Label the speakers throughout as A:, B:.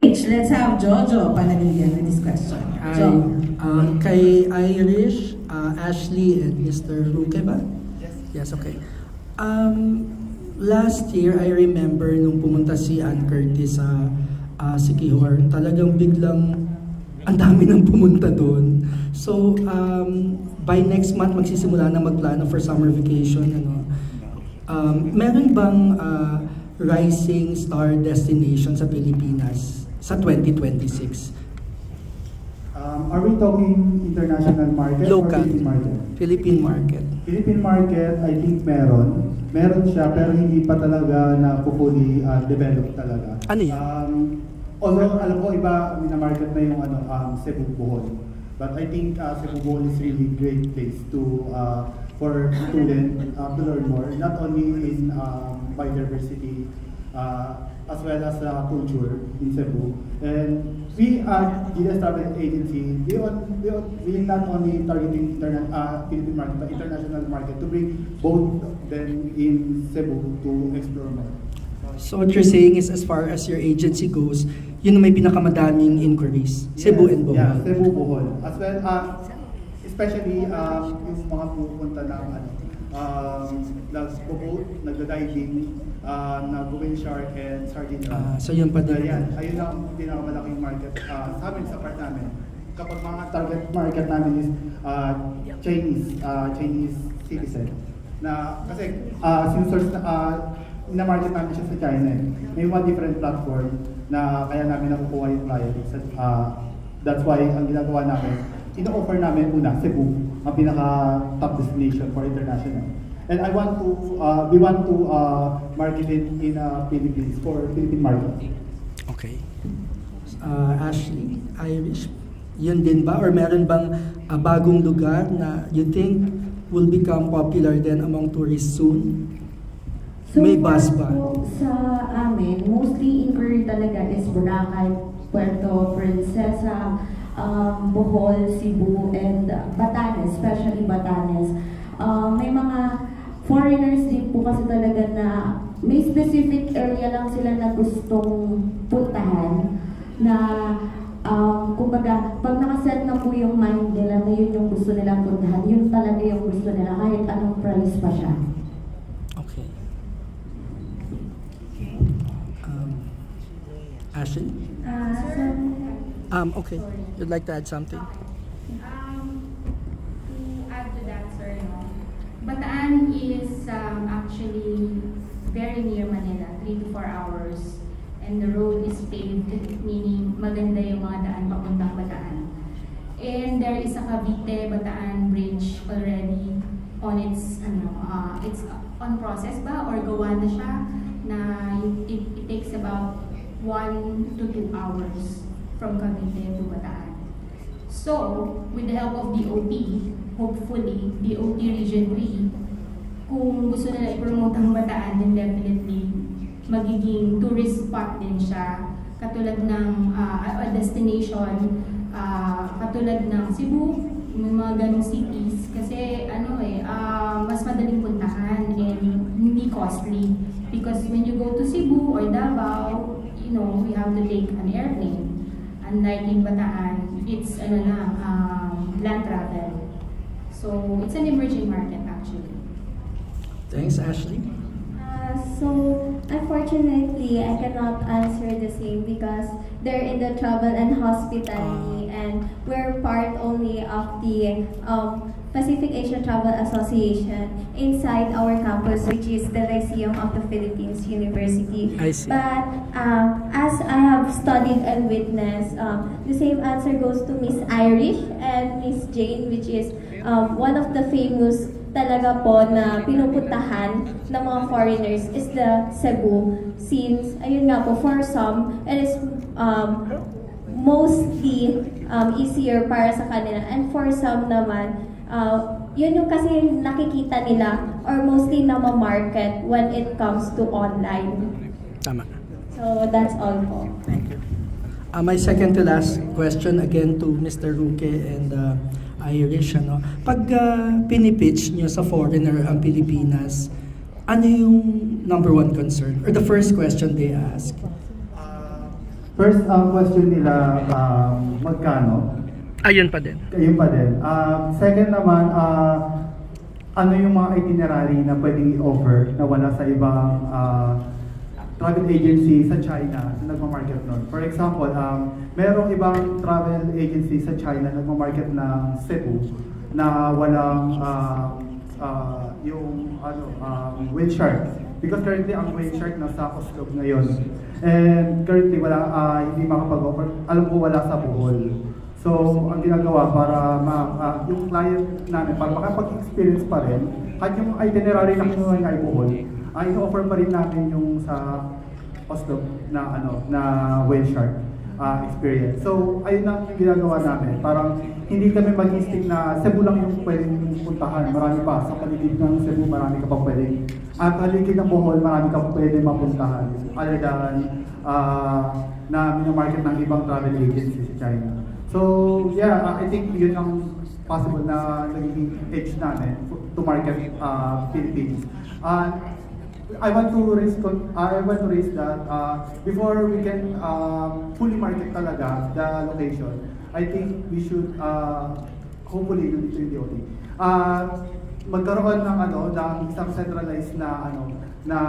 A: Let's have Jojo pananilian with this question.
B: Hi, kay Irish, Ashley, and Mr. Ruque ba? Yes, okay. Last year, I remember nung pumunta si Ann Curtis sa Siquijor, talagang biglang ang dami nang pumunta doon. So, by next month, magsisimula na magplano for summer vacation. Meron bang rising star destination sa Pilipinas sa 2026?
C: Are we talking international market
B: Local.
C: or Philippine market?
B: Philippine market.
C: Philippine market, I think meron. Meron siya, pero hindi pa talaga na fully developed talaga.
B: Ano yan?
C: Although alam ko iba na-market na yung Cebu Bohol. But I think Cebu Bohol is really great place to for students to learn more, not only in biodiversity as well as culture in Cebu. And we at GDS Travel Agency, we not only targeting Philippine market but international market to bring both them in Cebu to explore more.
B: So what you're saying is, as far as your agency goes, yun ang may pinakamadaming inquiries, Cebu and Bohol.
C: Yeah, Cebu, Bohol. As well, especially yung mga pupunta ng nag-boat, nag-diving, nag-whale shark and sardine.
B: So yun pa din.
C: Ayun ang pinakamalaking market sa amin, sa part namin. Kapag mga target market namin is Chinese citizen. Na kasi since na-market namin siya sa China. May mga different platform na kaya namin nakukuha yung clients. That's why ang ginagawa namin, ino-offer namin una Cebu, ang pinaka-top destination for international. And we want to market it in Philippines for Philippine market.
B: Okay. Ashley, Irish, yun din ba? Or meron bang bagong lugar na you think will become popular then among tourists soon?
D: So,
B: may bus ba?
D: Sa amin, mostly inquiry talaga is Boracay, Puerto Princesa, Bohol, Cebu, and Batanes, especially Batanes. May mga foreigners din po kasi talaga na may specific area lang sila na gustong puntahan na kumbaga, pag nakaset na po yung mind nila na yun yung gusto nilang puntahan, yun talaga yung gusto nila kahit anong price pa siya.
B: Okay. Ashley? Okay. You'd like to add something?
E: To add to that, sir, Bataan is actually very near Manila, 3 to 4 hours. And the road is paved, meaning maganda yung mga daan papuntang Bataan. And there is a Cavite-Bataan bridge already on its on process ba or gawa na siya na it takes about 1 to 2 hours from Cavite to Bataan. So, with the help of DOT, hopefully, DOT Region 3, kung gusto nila i-promote ang Bataan, then definitely magiging tourist spot din siya, katulad ng destination, katulad ng Cebu, may mga ganong cities, kasi mas madaling puntahan and hindi costly. Because when you go to Cebu or Davao, we have to take an airplane. Unlike in Bataan, it's land travel. So it's an emerging market actually.
B: Thanks, Ashley.
F: So unfortunately, I cannot answer the same because they're in the travel and hospitality, and we're part only of the Pacific Asia Travel Association inside our campus, which is the Lyceum of the Philippines University.
B: I see.
F: But as I have studied and witnessed, the same answer goes to Miss Irish and Miss Jane, which is one of the famous talaga po na pinupuntahan ng mga foreigners is the Cebu, since ayun nga po, for some it is mostly easier para sa kanila, and for some naman yun yung kasi nakikita nila or mostly na ma-market when it comes to online.
B: Tama.
F: So that's all po.
B: Thank you. My second to last question again to Mr. Ruque and Irish, pag pinipitch nyo sa foreigner ang Pilipinas, ano yung number one concern or the first question they ask?
C: First question nila, magkano?
B: Ayun pa din.
C: Ayun pa din. Second naman, ano yung mga itinerary na pwedeng i-offer na wala sa ibang travel agency sa China na nagmamarket nun? For example, merong ibang travel agency sa China na nagmamarket ng Cebu na walang yung whale shark. Because currently ang whale shark nasa Oslo ngayon. And currently hindi makapag-offer. Alam ko wala sa Bohol. So, ang ginagawa para yung client namin, para makapag-experience pa rin, kahit yung itinerary na kinuha ng Bohol, ay ino-offer pa rin namin yung sa Oslo na whale shark experience. So, ayun na yung ginagawa namin. Parang hindi kami mag-stick na Cebu lang yung pwedeng puntahan. Marami pa. Sa paligid ng Cebu, marami ka pa pwedeng. At paligid ng Bohol, marami ka pa pwedeng mapuntahan. Other than na minamarket ng ibang travel agency sa China. So, yeah, I think yun ang possible na naging edge namin to market Philippines. I want to raise that before we can fully market talaga the location, I think we should hopefully yung DOT magkaroon ng isang centralized na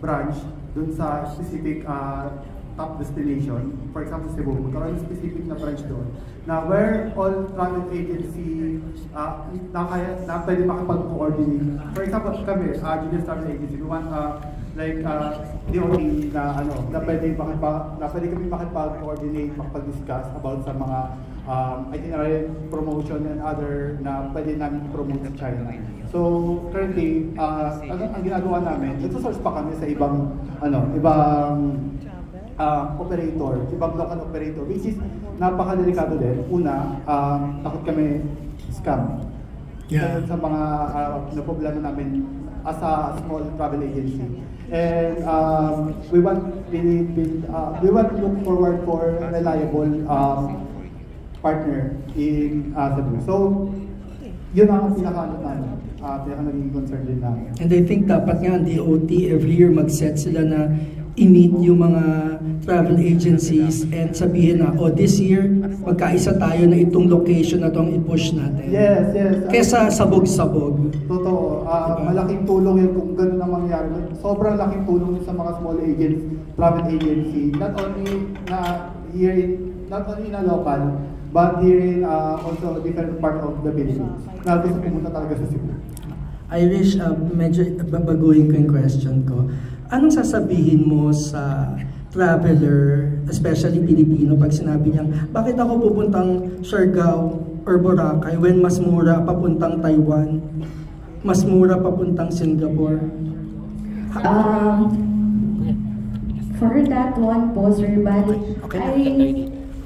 C: branch dun sa specific top destination. For example, Cebu, magkaroon ng specific na branch doon na where all travel agency na pwede makapag-coordinate. For example, kami, Julius Travel Agency, we want DOT na pwede kami makapag-coordinate, makapag-discuss about sa mga itinerary promotion and other na pwede namin promote sa China. So currently, ang ginagawa namin, nagsosource pa kami sa ibang operator, ibang local operator, which is napakadelikado din. Una, takot kami scam.
B: Yeah.
C: Sa mga problema namin as a small travel agency. And we want to look forward for a reliable partner in Cebu. So, yun ang naging concern din namin.
B: And I think dapat nga ang DOT every year mag-set sila na i-meet yung mga travel agencies and sabihin na, this year, magkaisa tayo na itong location na itong i-push natin.
C: Yes.
B: Kesa sabog-sabog.
C: Totoo. Malaking tulong yun kung gano'n ang mangyari. Sobrang laking tulong yun sa mga small agents, travel agency. Not only in a local, but here in also different part of the Philippines. Na gusto pumunta talaga sa Cebu.
B: Irish, medyo babaguhin ko yung question ko. Anong sasabihin mo sa traveler, especially Pilipino, pag sinabi niyang, bakit ako pupuntang Siargao or Boracay when mas mura papuntang Taiwan, mas mura papuntang Singapore?
D: For that one po, Sir Bali,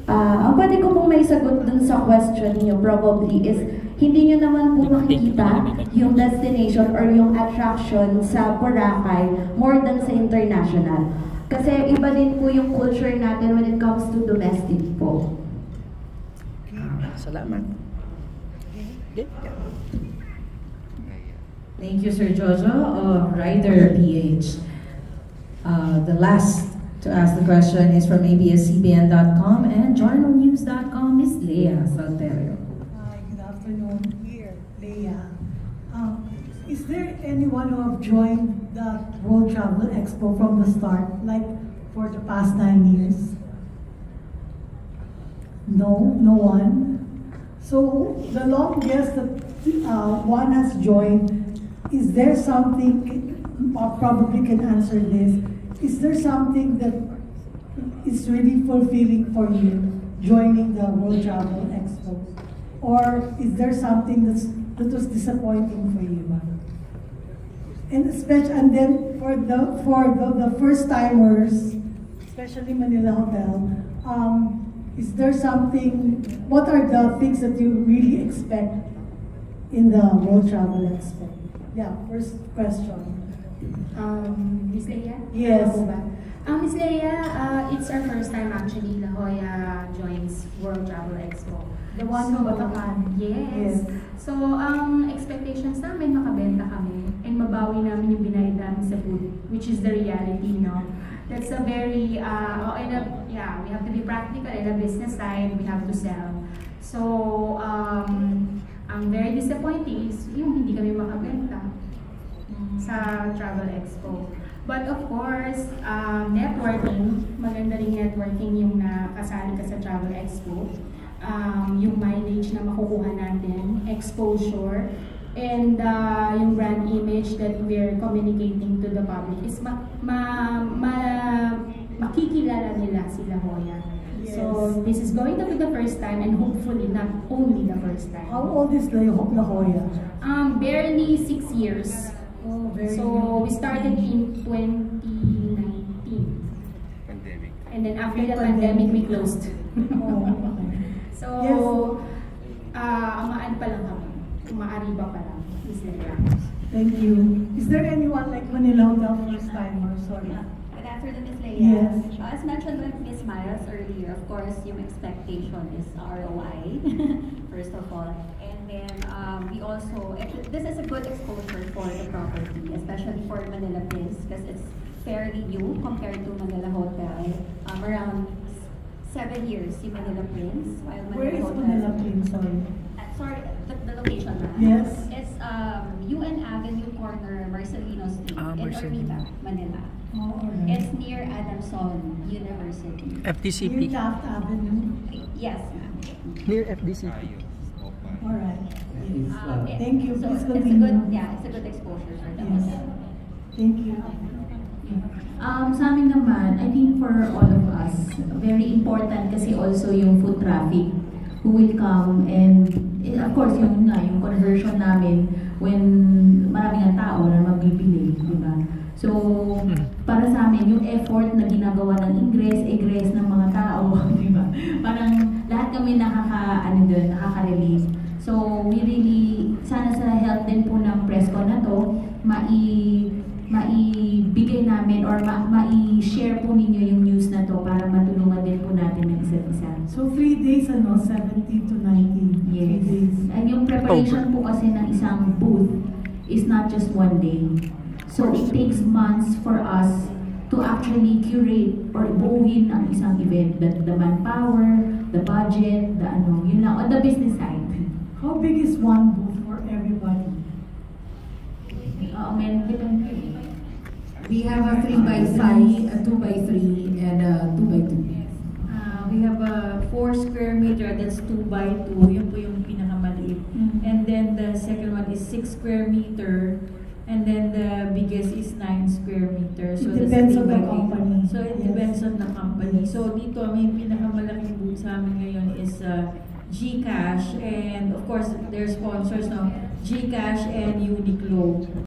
D: ang pwede ko pong may sagot dun sa question niyo probably is hindi nyo naman po makikita yung destination or yung attraction sa Boracay more than sa international. Kasi iba din po yung culture natin when it comes to domestic po.
B: Salamat.
A: Thank you, Sir Jojo. Rider PH. The last to ask the question is from ABS-CBN.com and JournalNews.com, Ms. Leah Salterio.
G: Good afternoon. Here, Leah. Is there anyone who have joined the World Travel Expo from the start, like for the past 9 years? No one. So the longest that one has joined, is there something, probably can answer this, is there something that is really fulfilling for you joining the World Travel Expo? Or is there something that was disappointing for you? And then for the first timers, especially Manila Hotel, is there something? What are the things that you really expect in the World Travel Expo? Yeah, first question.
E: Ms. Leia?
G: Yes.
E: Ms. Leia, it's our first time actually La Jolla joins World Travel Expo.
G: The one from Bataan.
E: Yes. So, ang expectations namin, makabenta kami and mabawi namin yung binayad namin sa food, which is the reality, no? That's a very, yeah, we have to be practical. In the business side, we have to sell. So, ang very disappointing is yung hindi kami makabenta sa Travel Expo. But of course, networking, maganda ring networking yung nakasali ka sa Travel Expo. Yung mileage na makukuha natin, exposure, and yung brand image that we're communicating to the public is makikilala nila si La Jolla.
G: Yes.
E: So this is going to be the first time, and hopefully not only the first time.
G: How old is La Jolla?
E: Barely 6 years.
G: Oh, very
E: So
G: young.
E: we started in 2019.
H: Pandemic.
E: And then after the pandemic, we closed.
G: Oh, okay.
E: So,
G: Yes.
E: amaan pa lang kami. Umaariba pa lang.
G: Thank you. Is there anyone like Manila Hotel first timer? Sorry.
I: Good afternoon, Ms. Leia.
G: Yes.
I: As mentioned by Ms. Miles earlier, of course, yung expectation is ROI, first of all. And then we also, this is a good exposure for the property, especially for Manila Prince, because it's fairly new compared to Manila Hotel. Around 7 years yung Manila Prince, while Manila
G: Where is
I: Hotel.
G: Manila Prince? Sorry.
I: Sorry, the location na.
G: Yes.
I: It's UN Avenue corner, Marcelino Street, in
B: Marcelino.
I: Ermita, Manila.
G: Oh, alright.
I: It's near Adamson University.
B: FDCP.
G: Near Taft Avenue.
I: Yes.
B: Near FDCP.
G: Alright.
I: Yes.
G: Thank you.
I: So
G: Please
I: it's a
G: continue.
I: good, yeah, it's a good exposure for them.
G: Yes. Thank you.
A: Sa amin naman, I think for all of us, very important kasi also yung foot traffic who will come, and of course yung conversion namin when maraming tao na magbibili, di ba? So, para sa amin, yung effort na ginagawa ng egress ng mga tao, di ba? Parang lahat kami nakaka-relate. So, we really, sana sa help din po ng Pressco na to, maibigay namin or mai-share po ninyo yung news na to para matulungan din po natin ng isa't isa.
G: So 3 days, 17 to 19.
A: Yes.
G: 3 days.
A: And yung preparation po kasi ng isang booth is not just one day. So it takes months for us to actually curate or buuin ang isang event. The manpower, the budget, yun lang, on the business side.
G: How big is one booth for everybody?
A: We have a 3x5, a 2x3, and a 2x2. We have a 4 square meter, that's 2x2, yun po yung pinakamaliit. And then the second one is 6 square meter, and then the biggest is 9 square meter. So
G: It depends on the
A: 3x8.
G: company.
A: So it
G: Yes.
A: depends on the company.
G: Yes.
A: So dito, may pinakamalaking booth sa amin ngayon is GCash, and of course, their sponsors, no? GCash and Uniqlo.